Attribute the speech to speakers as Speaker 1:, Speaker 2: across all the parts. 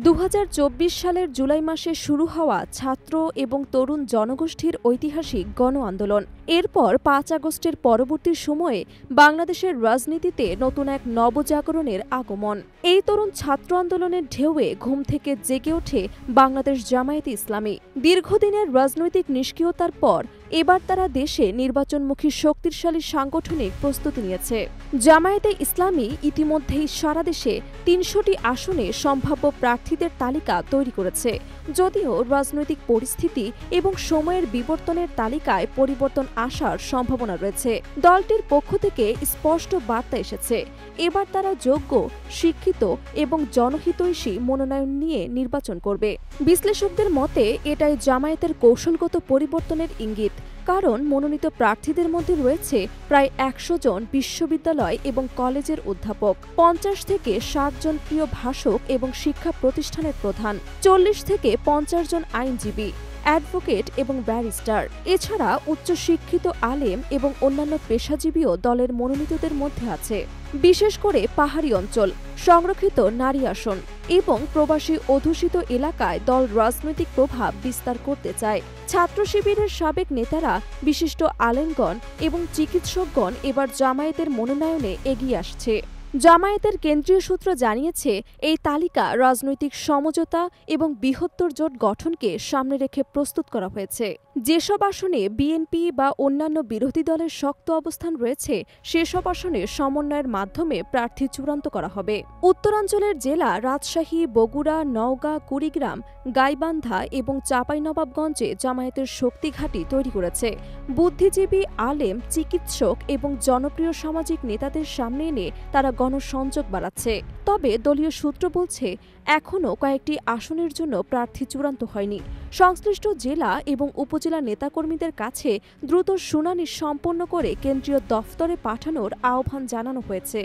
Speaker 1: ২০২৪ সালের জুলাই মাসে শুরু হওয়া ছাত্র এবং তরুণ জনগোষ্ঠীর ঐতিহাসিক গণ আন্দোলন এরপর ৫ আগস্টের পরবর্তী সময়ে বাংলাদেশের রাজনীতিতে নতুন এক নবজাগরণের আগমন। এই তরুণ ছাত্র আন্দোলনের ঢেউয়ে ঘুম থেকে জেগে ওঠে বাংলাদেশ জামায়াতে ইসলামী। দীর্ঘদিনের রাজনৈতিক নিষ্ক্রিয়তার পর এবার তারা দেশে নির্বাচনমুখী শক্তিশালী সাংগঠনিক প্রস্তুতি নিয়েছে। জামায়াতে ইসলামী ইতিমধ্যেই সারা দেশে ৩০০টি আসনে সম্ভাব্য প্রার্থীদের তালিকা তৈরি করেছে। যদিও রাজনৈতিক পরিস্থিতি এবং সময়ের বিবর্তনের তালিকায় পরিবর্তন আসার সম্ভাবনা রয়েছে, দলটির পক্ষ থেকে স্পষ্ট বার্তা এসেছে এবার তারা যোগ্য, শিক্ষিত এবং জনহিতৈষী মনোনয়ন নিয়ে নির্বাচন করবে। বিশ্লেষকদের মতে এটাই জামায়াতের কৌশলগত পরিবর্তনের ইঙ্গিত, কারণ মনোনীত প্রার্থীদের মধ্যে রয়েছে প্রায় ১০০ জন বিশ্ববিদ্যালয় এবং কলেজের অধ্যাপক, ৫০ থেকে ৬০ জন প্রিয় ভাষক এবং শিক্ষা প্রতিষ্ঠানের প্রধান, ৪০ থেকে ৫০ জন আইনজীবী, অ্যাডভোকেট এবং ব্যারিস্টার। এছাড়া উচ্চশিক্ষিত আলেম এবং অন্যান্য পেশাজীবীও দলের মনোনীতদের মধ্যে আছে। বিশেষ করে পাহাড়ি অঞ্চল, সংরক্ষিত নারী আসন এবং প্রবাসী অধ্যুষিত এলাকায় দল রাজনৈতিক প্রভাব বিস্তার করতে চায়। ছাত্র শিবিরের সাবেক নেতারা, বিশিষ্ট আলেমগণ এবং চিকিৎসকগণ এবার জামায়াতের মনোনয়নে এগিয়ে আসছে। জামায়াতের কেন্দ্রীয় সূত্র জানিয়েছে, এই তালিকা রাজনৈতিক সমঝোতা এবং বৃহত্তর জোট গঠনকে সামনে রেখে প্রস্তুত করা হয়েছে। যেসব আসনে বিএনপি বা অন্যান্য বিরোধী দলের শক্ত অবস্থান রয়েছে সেসব আসনে সমন্বয়ের মাধ্যমে প্রার্থী চূড়ান্ত করা হবে। উত্তরাঞ্চলের জেলা রাজশাহী, বগুড়া, নওগাঁ, কুড়িগ্রাম, গাইবান্ধা এবং চাঁপাইনবাবগঞ্জে জামায়াতের শক্তি ঘাঁটি তৈরি করেছে। বুদ্ধিজীবী, আলেম, চিকিৎসক এবং জনপ্রিয় সামাজিক নেতাদের সামনে এনে তারা গণসংযোগ বাড়াচ্ছে। তবে দলীয় সূত্র বলছে, এখনও কয়েকটি আসনের জন্য প্রার্থী চূড়ান্ত হয়নি। সংশ্লিষ্ট জেলা এবং উপজেলা নেতাকর্মীদের কাছে দ্রুত শুনানি সম্পন্ন করে কেন্দ্রীয় দফতরে পাঠানোর আহ্বান জানানো হয়েছে।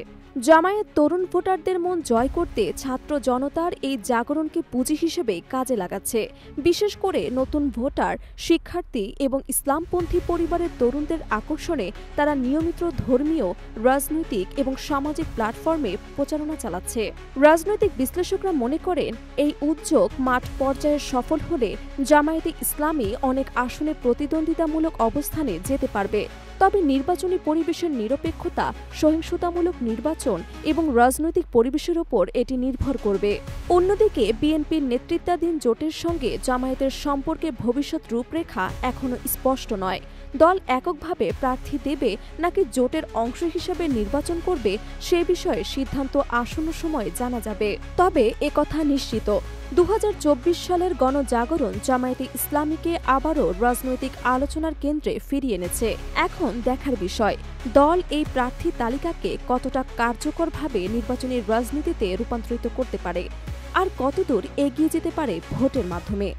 Speaker 1: জামায়াত তরুণ ভোটারদের মন জয় করতে ছাত্র জনতার এই জাগরণকে পুঁজি হিসেবে কাজে লাগাচ্ছে। বিশেষ করে নতুন ভোটার, শিক্ষার্থী এবং ইসলামপন্থী পরিবারের তরুণদের আকর্ষণে তারা নিয়মিত ধর্মীয়, রাজনৈতিক এবং সামাজিক প্ল্যাটফর্মে প্রচারণা চালাচ্ছে। রাজনৈতিক বিশ্লেষকরা মনে করেন, এই উদ্যোগ মাঠ পর্যায়ে সফল হলে জামায়াতে ইসলামী অনেক আসনে প্রতিদ্বন্দ্বিতামূলক অবস্থানে যেতে পারবে। তবে নির্বাচনী পরিবেশের নিরপেক্ষতা, সহিংসতামূলক নির্বাচন এবং রাজনৈতিক পরিবেশের ওপর এটি নির্ভর করবে। অন্যদিকে বিএনপির নেতৃত্বাধীন জোটের সঙ্গে জামায়াতের সম্পর্কে ভবিষ্যৎ রূপরেখা এখনও স্পষ্ট নয়। দল এককভাবে প্রার্থী দেবে নাকি জোটের অংশ হিসেবে নির্বাচন করবে সে বিষয়ে সিদ্ধান্ত আসন্ন সময়ে জানা যাবে। তবে একথা নিশ্চিত, ২০২৪ সালের গণজাগরণ জামায়াতে ইসলামীকে আবারও রাজনৈতিক আলোচনার কেন্দ্রে ফিরিয়ে এনেছে। এখন দেখার বিষয়, দল এই প্রার্থী তালিকাকে কতটা কার্যকরভাবে নির্বাচনী রাজনীতিতে রূপান্তরিত করতে পারে আর কতদূর এগিয়ে যেতে পারে ভোটের মাধ্যমে।